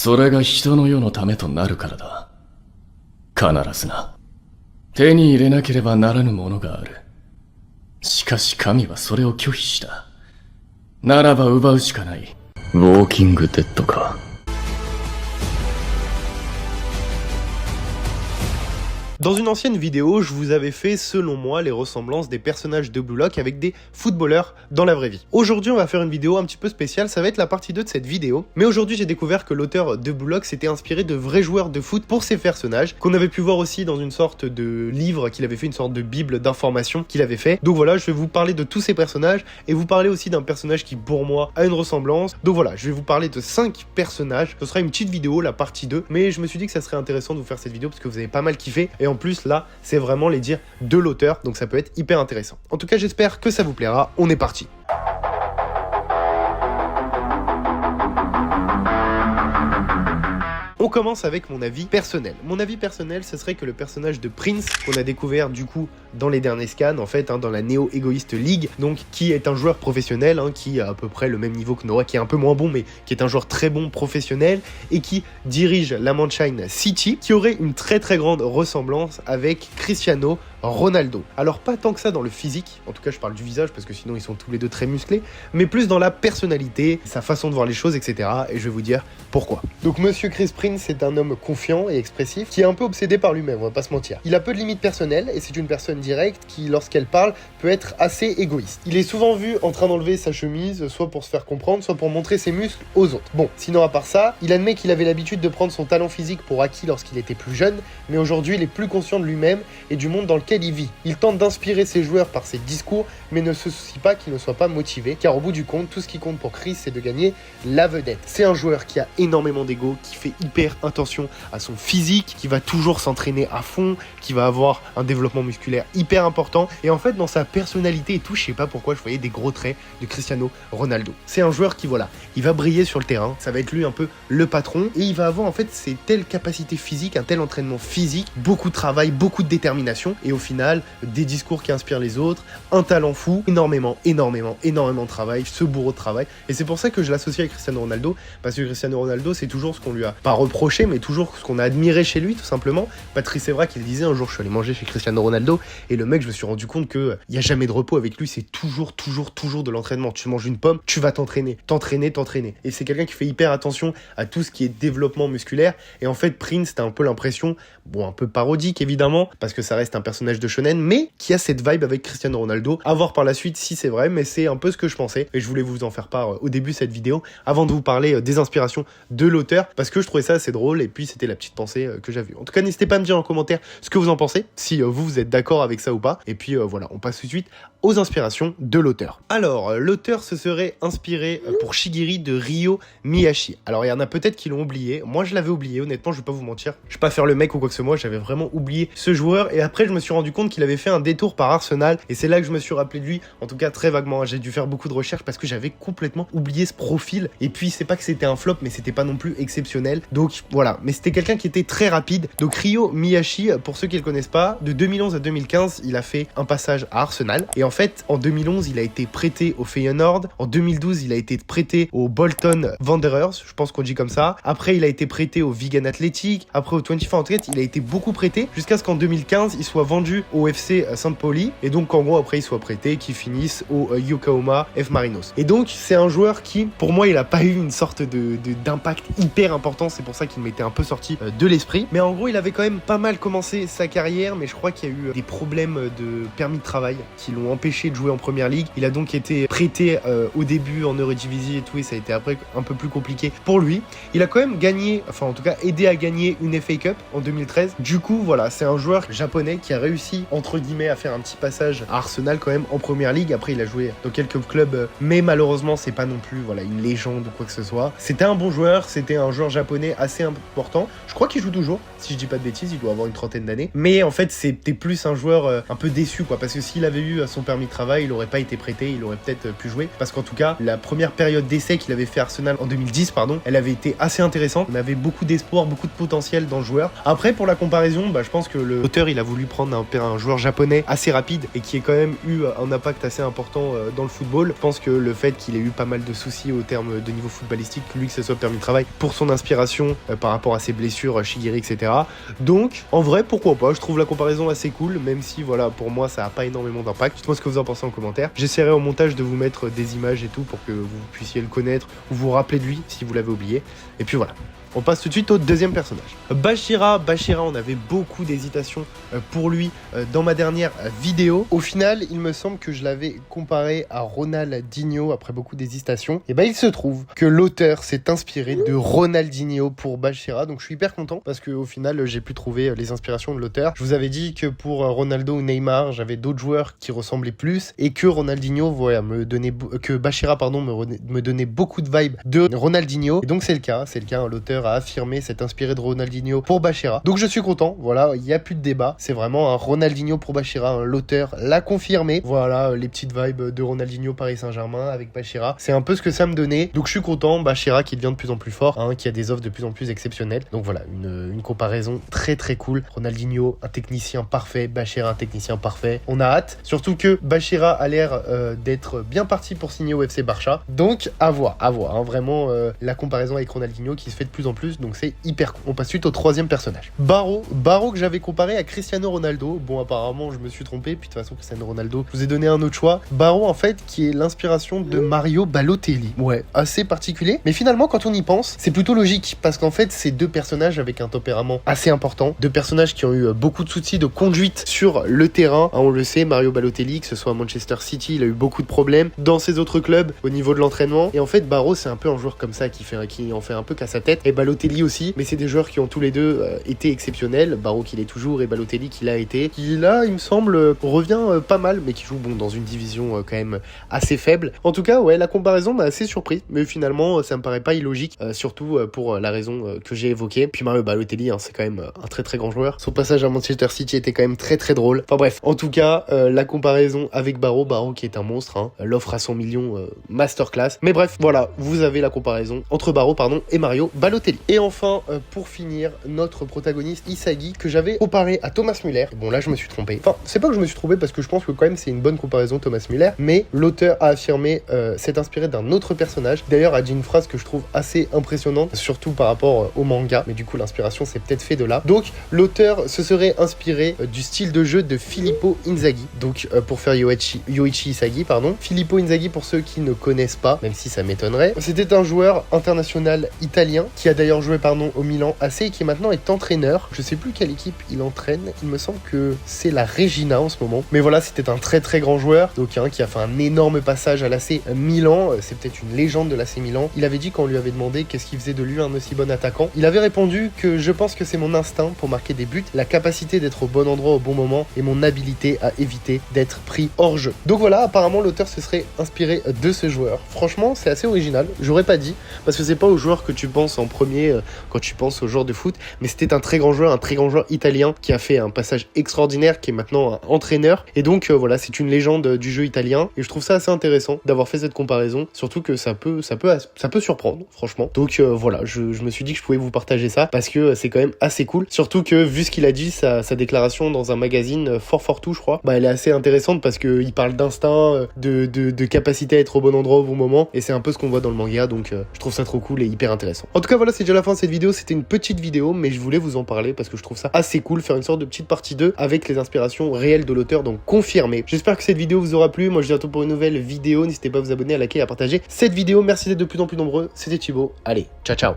それが人の世のためとなるからだ。必ずな。手に入れなければならぬものがある。しかし神はそれを拒否した。ならば奪うしかない。ウォーキングデッドか。Dans une ancienne vidéo, je vous avais fait, selon moi, les ressemblances des personnages de Blue Lock avec des footballeurs dans la vraie vie. Aujourd'hui, on va faire une vidéo un petit peu spéciale, ça va être la partie 2 de cette vidéo. Mais aujourd'hui, j'ai découvert que l'auteur de Blue Lock s'était inspiré de vrais joueurs de foot pour ses personnages, qu'on avait pu voir aussi dans une sorte de livre qu'il avait fait, une sorte de bible d'information qu'il avait fait. Donc voilà, je vais vous parler de tous ces personnages et vous parler aussi d'un personnage qui, pour moi, a une ressemblance. Donc voilà, je vais vous parler de 5 personnages. Ce sera une petite vidéo, la partie 2, mais je me suis dit que ça serait intéressant de vous faire cette vidéo parce que vous avez pas mal kiffé. Et en plus, là, c'est vraiment les dires de l'auteur, donc ça peut être hyper intéressant. En tout cas, j'espère que ça vous plaira. On est parti. On commence avec mon avis personnel. Mon avis personnel, ce serait que le personnage de Prince, qu'on a découvert du coup dans les derniers scans, en fait, dans la Neo Egoist League, donc qui est un joueur professionnel, qui a à peu près le même niveau que Noah, qui est un peu moins bon, mais qui est un joueur très bon professionnel, et qui dirige la Manchester City, qui aurait une très très grande ressemblance avec Cristiano Ronaldo. Alors pas tant que ça dans le physique, en tout cas je parle du visage parce que sinon ils sont tous les deux très musclés, mais plus dans la personnalité, sa façon de voir les choses, etc. Et je vais vous dire pourquoi. Donc Monsieur Chris Prince est un homme confiant et expressif qui est un peu obsédé par lui-même, on va pas se mentir. Il a peu de limites personnelles et c'est une personne directe qui, lorsqu'elle parle, peut être assez égoïste. Il est souvent vu en train d'enlever sa chemise, soit pour se faire comprendre, soit pour montrer ses muscles aux autres. Bon, sinon à part ça, il admet qu'il avait l'habitude de prendre son talent physique pour acquis lorsqu'il était plus jeune, mais aujourd'hui il est plus conscient de lui-même et du monde dans lequel il vit. Il tente d'inspirer ses joueurs par ses discours, mais ne se soucie pas qu'ils ne soient pas motivés, car au bout du compte, tout ce qui compte pour Chris, c'est de gagner la vedette. C'est un joueur qui a énormément d'ego, qui fait hyper attention à son physique, qui va toujours s'entraîner à fond, qui va avoir un développement musculaire hyper important, et en fait, dans sa personnalité et tout, je sais pas pourquoi je voyais des gros traits de Cristiano Ronaldo. C'est un joueur qui, voilà, il va briller sur le terrain, ça va être lui un peu le patron, et il va avoir en fait ces telles capacités physiques, un tel entraînement physique, beaucoup de travail, beaucoup de détermination, et au final, des discours qui inspirent les autres, un talent fou, énormément de travail, ce bourreau de travail, et c'est pour ça que je l'associe avec Cristiano Ronaldo, parce que Cristiano Ronaldo, c'est toujours ce qu'on lui a pas reproché, mais toujours ce qu'on a admiré chez lui, tout simplement. Patrice Evra qui le disait, un jour je suis allé manger chez Cristiano Ronaldo, et le mec, je me suis rendu compte que il y a jamais de repos avec lui, c'est toujours de l'entraînement. Tu manges une pomme, tu vas t'entraîner, et c'est quelqu'un qui fait hyper attention à tout ce qui est développement musculaire, et en fait, Prince, t'as un peu l'impression, bon, un peu parodique évidemment, parce que ça reste un personnage de shonen, mais qui a cette vibe avec Cristiano Ronaldo. À voir par la suite si c'est vrai, mais c'est un peu ce que je pensais et je voulais vous en faire part au début de cette vidéo avant de vous parler des inspirations de l'auteur parce que je trouvais ça assez drôle et puis c'était la petite pensée que j'avais eue. En tout cas, n'hésitez pas à me dire en commentaire ce que vous en pensez, si vous êtes d'accord avec ça ou pas. Et puis voilà, on passe tout de suite aux inspirations de l'auteur. Alors, l'auteur se serait inspiré pour Shigiri de Ryo Miyashi. Alors, il y en a peut-être qui l'ont oublié. Moi, je l'avais oublié, honnêtement, je vais pas vous mentir. Je vais pas faire le mec ou quoi que ce soit, j'avais vraiment oublié ce joueur et après, je me suis rendu compte qu'il avait fait un détour par Arsenal et c'est là que je me suis rappelé de lui, en tout cas très vaguement. J'ai dû faire beaucoup de recherches parce que j'avais complètement oublié ce profil et puis c'est pas que c'était un flop mais c'était pas non plus exceptionnel, donc voilà, mais c'était quelqu'un qui était très rapide. Donc Ryo Miyashi, pour ceux qui le connaissent pas, de 2011 à 2015 il a fait un passage à Arsenal et en fait en 2011 il a été prêté au Feyenoord, en 2012 il a été prêté au Bolton Wanderers, je pense qu'on dit comme ça, après il a été prêté au Wigan Athletic, après au 24 Athletic, il a été beaucoup prêté jusqu'à ce qu'en 2015 il soit vendu au FC St. Pauli et donc en gros après il soit prêté, qu'il finisse au Yokohama F Marinos. Et donc c'est un joueur qui pour moi il a pas eu une sorte d'impact hyper important, c'est pour ça qu'il m'était un peu sorti de l'esprit, mais en gros il avait quand même pas mal commencé sa carrière, mais je crois qu'il y a eu des problèmes de permis de travail qui l'ont empêché de jouer en première ligue. Il a donc été prêté au début en Eredivisie et tout, et ça a été après un peu plus compliqué pour lui. Il a quand même gagné, enfin en tout cas aidé à gagner une FA Cup en 2013. Du coup voilà, c'est un joueur japonais qui a réussi entre guillemets à faire un petit passage à Arsenal quand même en première ligue. Après il a joué dans quelques clubs, mais malheureusement c'est pas non plus voilà une légende ou quoi que ce soit. C'était un bon joueur, c'était un joueur japonais assez important. Je crois qu'il joue toujours, si je dis pas de bêtises, il doit avoir une trentaine d'années. Mais en fait c'était plus un joueur un peu déçu quoi, parce que s'il avait eu son permis de travail, il aurait pas été prêté, il aurait peut-être pu jouer, parce qu'en tout cas la première période d'essai qu'il avait fait à Arsenal en 2010 elle avait été assez intéressante. On avait beaucoup d'espoir, beaucoup de potentiel dans le joueur. Après pour la comparaison, je pense que l'auteur il a voulu prendre un joueur japonais assez rapide et qui a quand même eu un impact assez important dans le football. Je pense que le fait qu'il ait eu pas mal de soucis au terme de niveau footballistique, lui que ce soit permis de travail, pour son inspiration inspiration par rapport à ses blessures, Shigiri, etc. Donc, en vrai, pourquoi pas, je trouve la comparaison assez cool, même si, voilà, pour moi, ça a pas énormément d'impact. Dites-moi ce que vous en pensez en commentaire. J'essaierai au montage de vous mettre des images et tout pour que vous puissiez le connaître ou vous rappeler de lui si vous l'avez oublié. Et puis voilà. On passe tout de suite au deuxième personnage. Bashira, on avait beaucoup d'hésitations pour lui dans ma dernière vidéo. Au final, il me semble que je l'avais comparé à Ronaldinho après beaucoup d'hésitations. Et il se trouve que l'auteur s'est inspiré de Ronaldinho pour Bashira. Donc je suis hyper content parce qu'au final, j'ai pu trouver les inspirations de l'auteur. Je vous avais dit que pour Ronaldo ou Neymar, j'avais d'autres joueurs qui ressemblaient plus et que Ronaldinho, voilà, que Bashira, me donnait beaucoup de vibes de Ronaldinho. Et donc c'est le cas, l'auteur a affirmé s'être inspiré de Ronaldinho pour Bashira. Donc je suis content, voilà, il n'y a plus de débat. C'est vraiment un Ronaldinho pour Bashira, hein. L'auteur l'a confirmé. Voilà, les petites vibes de Ronaldinho Paris Saint-Germain avec Bashira. C'est un peu ce que ça me donnait. Donc je suis content, Bashira qui devient de plus en plus fort, hein, qui a des offres de plus en plus exceptionnelles. Donc voilà, une comparaison très très cool. Ronaldinho, un technicien parfait, Bashira, un technicien parfait. On a hâte, surtout que Bashira a l'air d'être bien parti pour signer au FC Barça. Donc à voir, hein, vraiment la comparaison avec Ronaldinho qui se fait de plus en plus, donc c'est hyper cool. On passe suite au troisième personnage. Barreau que j'avais comparé à Cristiano Ronaldo. Bon, apparemment je me suis trompé, puis de toute façon Cristiano Ronaldo, je vous ai donné un autre choix. Barreau en fait qui est l'inspiration de Mario Balotelli. Ouais, assez particulier, mais finalement quand on y pense, c'est plutôt logique, parce qu'en fait c'est deux personnages avec un tempérament assez important, deux personnages qui ont eu beaucoup de soucis de conduite sur le terrain, hein, on le sait, Mario Balotelli, que ce soit à Manchester City, il a eu beaucoup de problèmes dans ses autres clubs au niveau de l'entraînement, et en fait Barreau c'est un peu un joueur comme ça qui en fait un peu qu'à sa tête, et Balotelli aussi, mais c'est des joueurs qui ont tous les deux été exceptionnels, Barreau qui l'est toujours et Balotelli qui l'a été, qui là il me semble revient pas mal, mais qui joue bon dans une division quand même assez faible. En tout cas ouais, la comparaison m'a assez surpris, mais finalement ça me paraît pas illogique, surtout pour la raison que j'ai évoquée. Puis Mario Balotelli, hein, c'est quand même un très très grand joueur, son passage à Manchester City était quand même très très drôle. Enfin bref, en tout cas la comparaison avec Barreau qui est un monstre, hein, l'offre à 100 millions masterclass, mais bref voilà, vous avez la comparaison entre Barreau et Mario Balotelli. Et enfin pour finir, notre protagoniste Isagi, que j'avais comparé à Thomas Müller. Et bon là je me suis trompé, enfin c'est pas que je me suis trompé, parce que je pense que quand même c'est une bonne comparaison Thomas Müller, mais l'auteur a affirmé s'être inspiré d'un autre personnage, d'ailleurs a dit une phrase que je trouve assez impressionnante, surtout par rapport au manga, mais du coup l'inspiration s'est peut-être fait de là. Donc l'auteur se serait inspiré du style de jeu de Filippo Inzaghi, donc pour faire Yoichi Isagi, pardon. Filippo Inzaghi, pour ceux qui ne connaissent pas, même si ça m'étonnerait, c'était un joueur international italien qui a d'ailleurs joué au Milan AC et qui maintenant est entraîneur. Je sais plus quelle équipe il entraîne, il me semble que c'est la Regina en ce moment, mais voilà, c'était un très très grand joueur, donc qui a fait un énorme passage à l'AC Milan, c'est peut-être une légende de l'AC Milan. Il avait dit, quand on lui avait demandé qu'est-ce qui faisait de lui un aussi bon attaquant, il avait répondu que je pense que c'est mon instinct pour marquer des buts, la capacité d'être au bon endroit au bon moment et mon habilité à éviter d'être pris hors jeu. Donc voilà, apparemment l'auteur se serait inspiré de ce joueur. Franchement c'est assez original, j'aurais pas dit, parce que c'est pas au joueur que tu penses en premier quand tu penses au joueur de foot, mais c'était un très grand joueur italien qui a fait un passage extraordinaire, qui est maintenant un entraîneur, et donc voilà, c'est une légende du jeu italien, et je trouve ça assez intéressant d'avoir fait cette comparaison, surtout que ça peut surprendre franchement. Donc voilà, je me suis dit que je pouvais vous partager ça, parce que c'est quand même assez cool, surtout que vu ce qu'il a dit, sa déclaration dans un magazine fort tout je crois, elle est assez intéressante, parce que il parle d'instinct, de capacité à être au bon endroit au bon moment, et c'est un peu ce qu'on voit dans le manga, donc je trouve ça trop cool et hyper intéressant. En tout cas voilà, c'est déjà la fin de cette vidéo, c'était une petite vidéo, mais je voulais vous en parler parce que je trouve ça assez cool, faire une sorte de petite partie 2 avec les inspirations réelles de l'auteur, donc confirmées. J'espère que cette vidéo vous aura plu, moi je vous dis à bientôt pour une nouvelle vidéo, n'hésitez pas à vous abonner, à liker, à partager cette vidéo, merci d'être de plus en plus nombreux, c'était Thibaut, allez, ciao ciao.